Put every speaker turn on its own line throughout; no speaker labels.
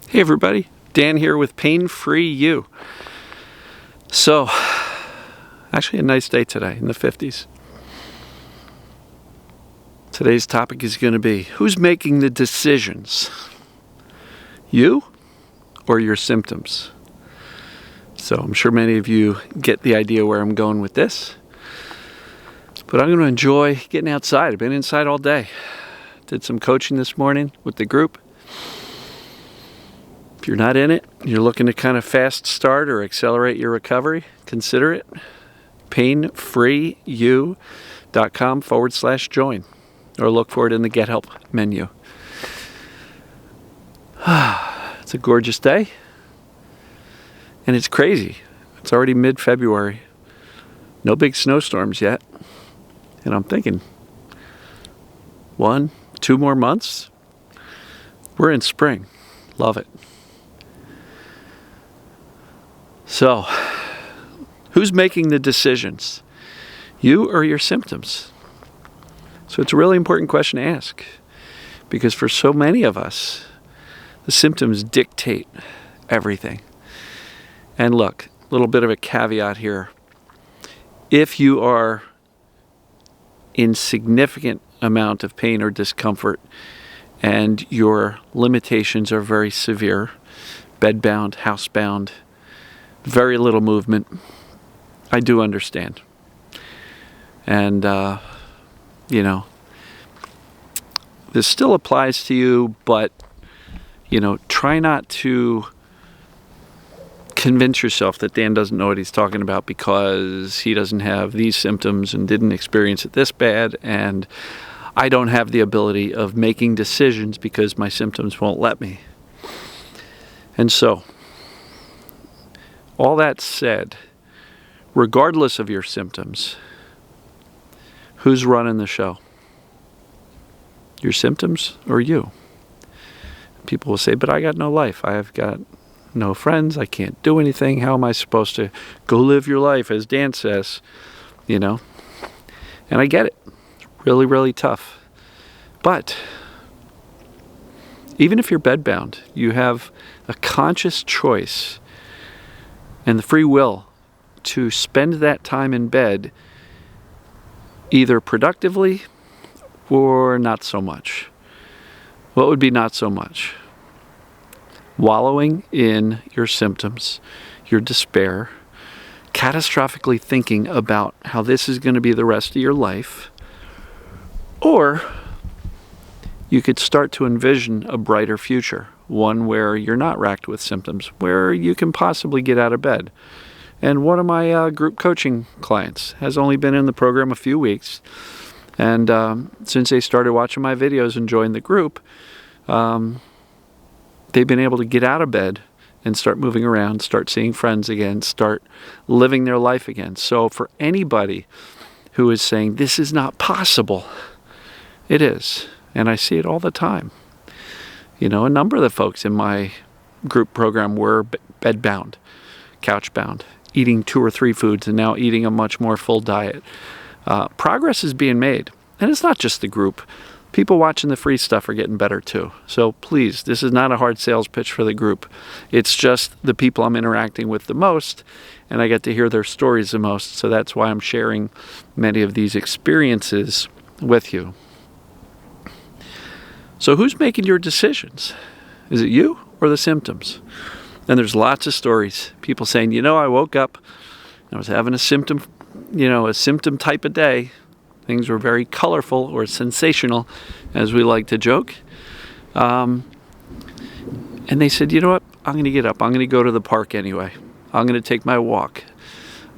Hey everybody, Dan here with Pain-Free You. So, actually a nice day today in the 50s. Today's topic is going to be, who's making the decisions? You or your symptoms? So I'm sure many of you get the idea where I'm going with this. But I'm going to enjoy getting outside. I've been inside all day. Did some coaching this morning with the group. If you're not in it, you're looking to kind of fast start or accelerate your recovery, consider it. painfreeyou.com/join, or look for it in the Get Help menu. It's a gorgeous day, and it's crazy. It's already mid-February. No big snowstorms yet. And I'm thinking, 1-2 more months, we're in spring. Love it. So, who's making the decisions? You or your symptoms? So it's a really important question to ask, because for so many of us, the symptoms dictate everything. And look, a little bit of a caveat here. If you are in significant amount of pain or discomfort and your limitations are very severe, bedbound, housebound, very little movement, I do understand. And, this still applies to you, but, try not to convince yourself that Dan doesn't know what he's talking about because he doesn't have these symptoms and didn't experience it this bad, and I don't have the ability of making decisions because my symptoms won't let me. And so, all that said, regardless of your symptoms, who's running the show? Your symptoms or you? People will say, but I got no life. I've got no friends. I can't do anything. How am I supposed to go live your life, as Dan says? And I get it. It's really, really tough. But even if you're bedbound, you have a conscious choice and the free will to spend that time in bed either productively or not so much. What would be not so much? Wallowing in your symptoms, your despair, catastrophically thinking about how this is going to be the rest of your life, or you could start to envision a brighter future, one where you're not racked with symptoms, where you can possibly get out of bed. And one of my group coaching clients has only been in the program a few weeks, and since they started watching my videos and joined the group, they've been able to get out of bed and start moving around, start seeing friends again, start living their life again. So for anybody who is saying, this is not possible, it is. And I see it all the time. A number of the folks in my group program were bedbound, couchbound, eating 2 or 3 foods and now eating a much more full diet. Progress is being made. And it's not just the group. People watching the free stuff are getting better too. So please, this is not a hard sales pitch for the group. It's just the people I'm interacting with the most, and I get to hear their stories the most. So that's why I'm sharing many of these experiences with you. So who's making your decisions? Is it you or the symptoms? And there's lots of stories. People saying, I woke up, I was having a symptom type of day. Things were very colorful or sensational, as we like to joke. And they said, you know what? I'm going to get up. I'm going to go to the park anyway. I'm going to take my walk.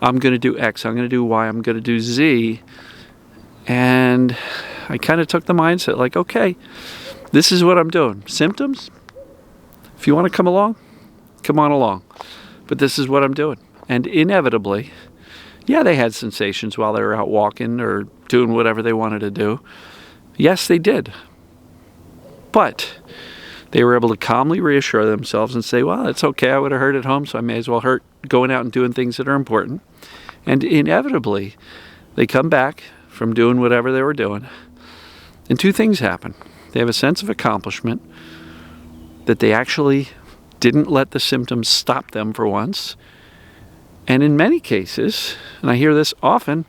I'm going to do X. I'm going to do Y. I'm going to do Z. And I kind of took the mindset like, okay, this is what I'm doing. Symptoms? If you want to come along, come on along. But this is what I'm doing. And inevitably, they had sensations while they were out walking or doing whatever they wanted to do. Yes, they did. But they were able to calmly reassure themselves and say, well, it's okay. I would have hurt at home, so I may as well hurt going out and doing things that are important. And inevitably, they come back from doing whatever they were doing, and 2 things happen. They have a sense of accomplishment, that they actually didn't let the symptoms stop them for once. And in many cases, and I hear this often,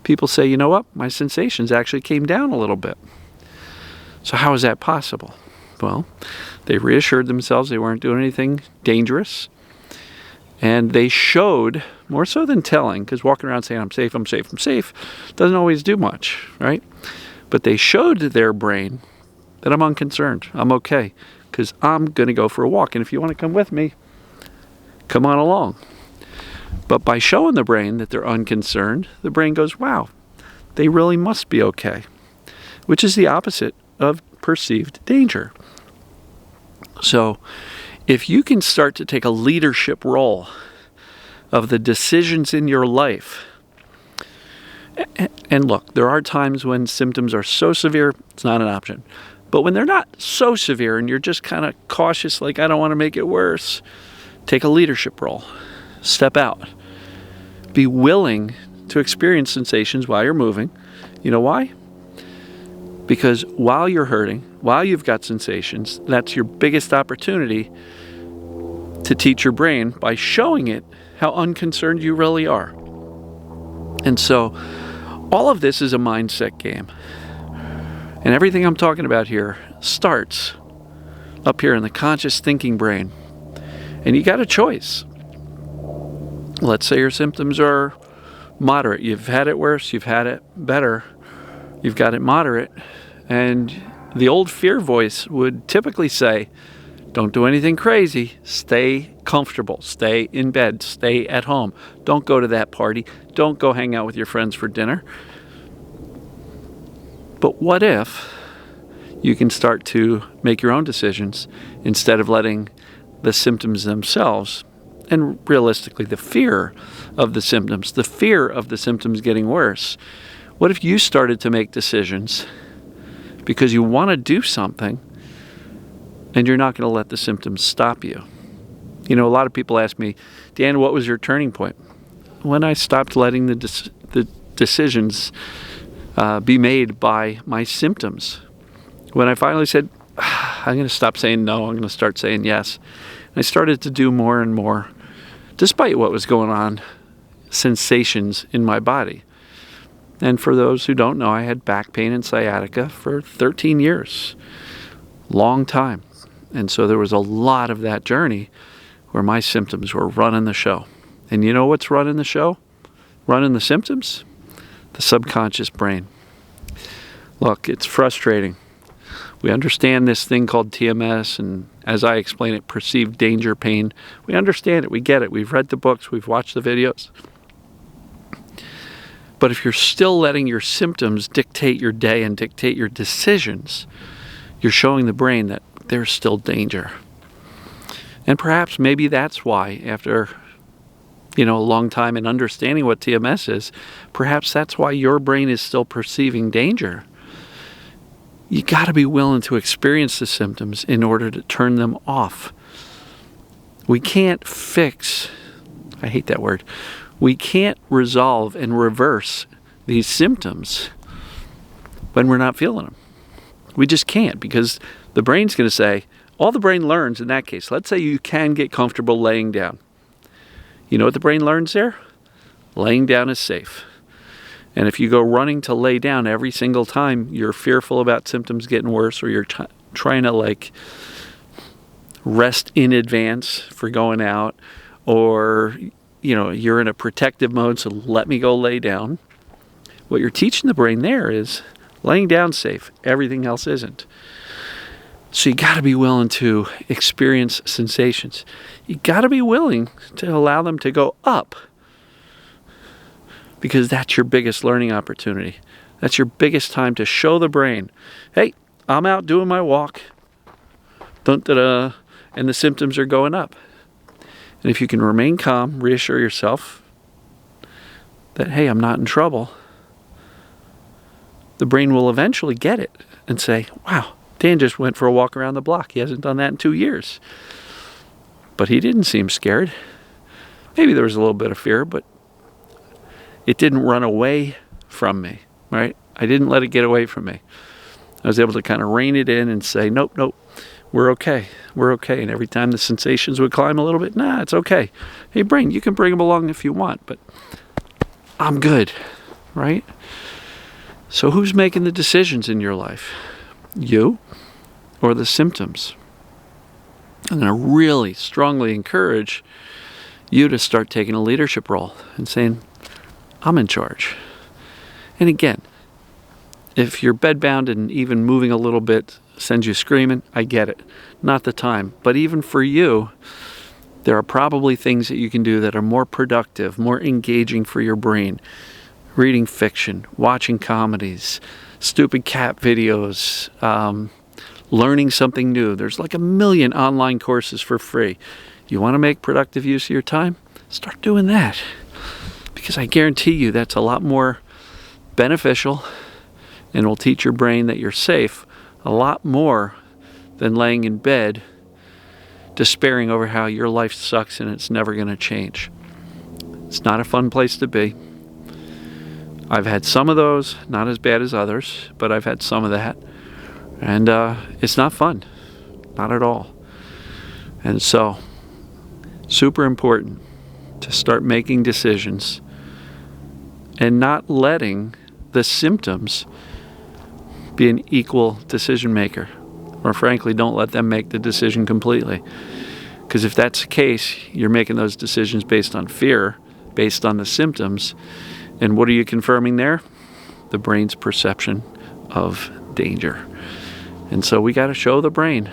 people say, you know what, my sensations actually came down a little bit. So how is that possible? Well, they reassured themselves they weren't doing anything dangerous. And they showed, more so than telling, because walking around saying, I'm safe, I'm safe, I'm safe, doesn't always do much, right? But they showed their brain that I'm unconcerned, I'm okay, because I'm going to go for a walk. And if you want to come with me, come on along. But by showing the brain that they're unconcerned, the brain goes, wow, they really must be okay, which is the opposite of perceived danger. So if you can start to take a leadership role of the decisions in your life, and look, there are times when symptoms are so severe, it's not an option. But when they're not so severe and you're just kind of cautious, like I don't want to make it worse, take a leadership role. Step out. Be willing to experience sensations while you're moving. You know why? Because while you're hurting, while you've got sensations, that's your biggest opportunity to teach your brain by showing it how unconcerned you really are. And so all of this is a mindset game. And everything I'm talking about here starts up here in the conscious thinking brain. And you got a choice. Let's say your symptoms are moderate. You've had it worse, you've had it better, you've got it moderate. And the old fear voice would typically say, don't do anything crazy, stay comfortable, stay in bed, stay at home, don't go to that party, don't go hang out with your friends for dinner. But what if you can start to make your own decisions instead of letting the symptoms themselves, and realistically the fear of the symptoms getting worse, what if you started to make decisions because you want to do something and you're not going to let the symptoms stop you? You know, a lot of people ask me, Dan, what was your turning point? When I stopped letting the decisions be made by my symptoms. When I finally said, I'm going to stop saying no, I'm going to start saying yes. And I started to do more and more, despite what was going on, sensations in my body. And for those who don't know, I had back pain and sciatica for 13 years. Long time. And so there was a lot of that journey where my symptoms were running the show. And you know what's running the show? Running the symptoms? The subconscious brain. Look, it's frustrating. We understand this thing called TMS, and as I explain it, perceived danger pain. We understand it, we get it, we've read the books, we've watched the videos. But if you're still letting your symptoms dictate your day and dictate your decisions, you're showing the brain that there's still danger. And perhaps maybe that's why, after a long time in understanding what TMS is, perhaps that's why your brain is still perceiving danger. You got to be willing to experience the symptoms in order to turn them off. We can't fix, I hate that word, we can't resolve and reverse these symptoms when we're not feeling them. We just can't, because the brain's going to say, all the brain learns in that case, let's say you can get comfortable laying down. You know what the brain learns there? Laying down is safe. And if you go running to lay down every single time you're fearful about symptoms getting worse, or you're trying to rest in advance for going out, or you're in a protective mode, so let me go lay down. What you're teaching the brain there is laying down safe, everything else isn't. So you got to be willing to experience sensations. You got to be willing to allow them to go up, because that's your biggest learning opportunity. That's your biggest time to show the brain, hey, I'm out doing my walk, and the symptoms are going up. And if you can remain calm, reassure yourself that, hey, I'm not in trouble, the brain will eventually get it and say, wow, Dan just went for a walk around the block. He hasn't done that in 2 years. But he didn't seem scared. Maybe there was a little bit of fear, but it didn't run away from me, right? I didn't let it get away from me. I was able to kind of rein it in and say, nope, we're okay. We're okay. And every time the sensations would climb a little bit, nah, it's okay. Hey, brain, you can bring them along if you want, but I'm good, right? So who's making the decisions in your life? You or the symptoms? I'm going to really strongly encourage you to start taking a leadership role and saying, I'm in charge. And again, if you're bedbound and even moving a little bit sends you screaming, I get it. Not the time. But even for you, there are probably things that you can do that are more productive, more engaging for your brain. Reading fiction, watching comedies, stupid cat videos, learning something new. There's like 1 million online courses for free. You want to make productive use of your time? Start doing that. Because I guarantee you that's a lot more beneficial and will teach your brain that you're safe a lot more than laying in bed despairing over how your life sucks and it's never going to change. It's not a fun place to be. I've had some of those, not as bad as others, but I've had some of that. And it's not fun. Not at all. And so, super important to start making decisions and not letting the symptoms be an equal decision maker. Or frankly, don't let them make the decision completely. Because if that's the case, you're making those decisions based on fear, based on the symptoms. And what are you confirming there? The brain's perception of danger. And so we got to show the brain,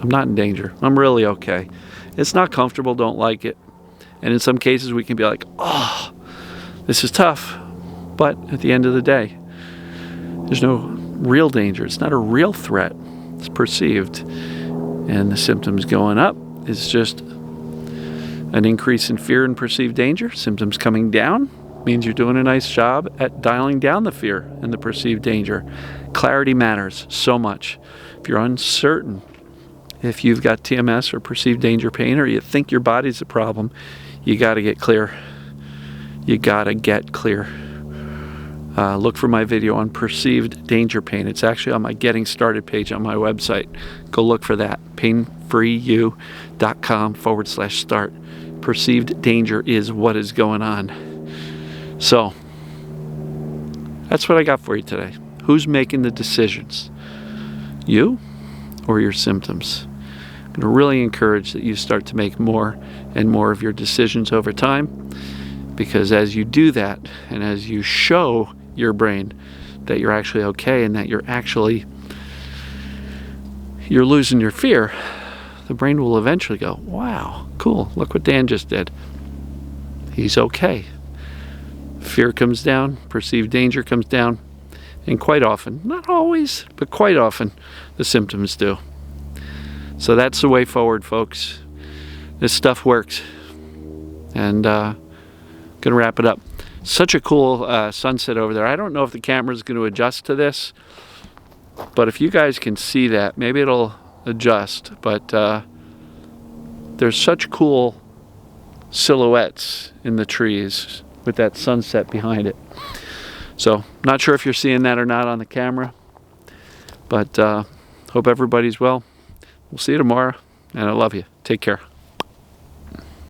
I'm not in danger. I'm really okay. It's not comfortable, don't like it. And in some cases we can be like, oh, this is tough. But at the end of the day, there's no real danger. It's not a real threat. It's perceived. And the symptoms going up is just an increase in fear and perceived danger. Symptoms coming down means you're doing a nice job at dialing down the fear and the perceived danger. Clarity matters so much. If you're uncertain, if you've got TMS or perceived danger pain, or you think your body's a problem, you got to get clear. You got to get clear. Look for my video on perceived danger pain. It's actually on my Getting Started page on my website. Go look for that. painfreeyou.com/start. Perceived danger is what is going on. So, that's what I got for you today. Who's making the decisions? You or your symptoms? I'm going to really encourage that you start to make more and more of your decisions over time, because as you do that and as you show your brain that you're actually okay and that you're losing your fear, the brain will eventually go, wow, cool, look what Dan just did. He's okay. Fear comes down, perceived danger comes down, and quite often, not always, but quite often, the symptoms do. So that's the way forward, folks. This stuff works. And gonna wrap it up. Such a cool sunset over there. I don't know if the camera's going to adjust to this, but if you guys can see that, maybe it'll adjust. But there's such cool silhouettes in the trees with that sunset behind it. So, not sure if you're seeing that or not on the camera, but hope everybody's well. We'll see you tomorrow, and I love you. Take care.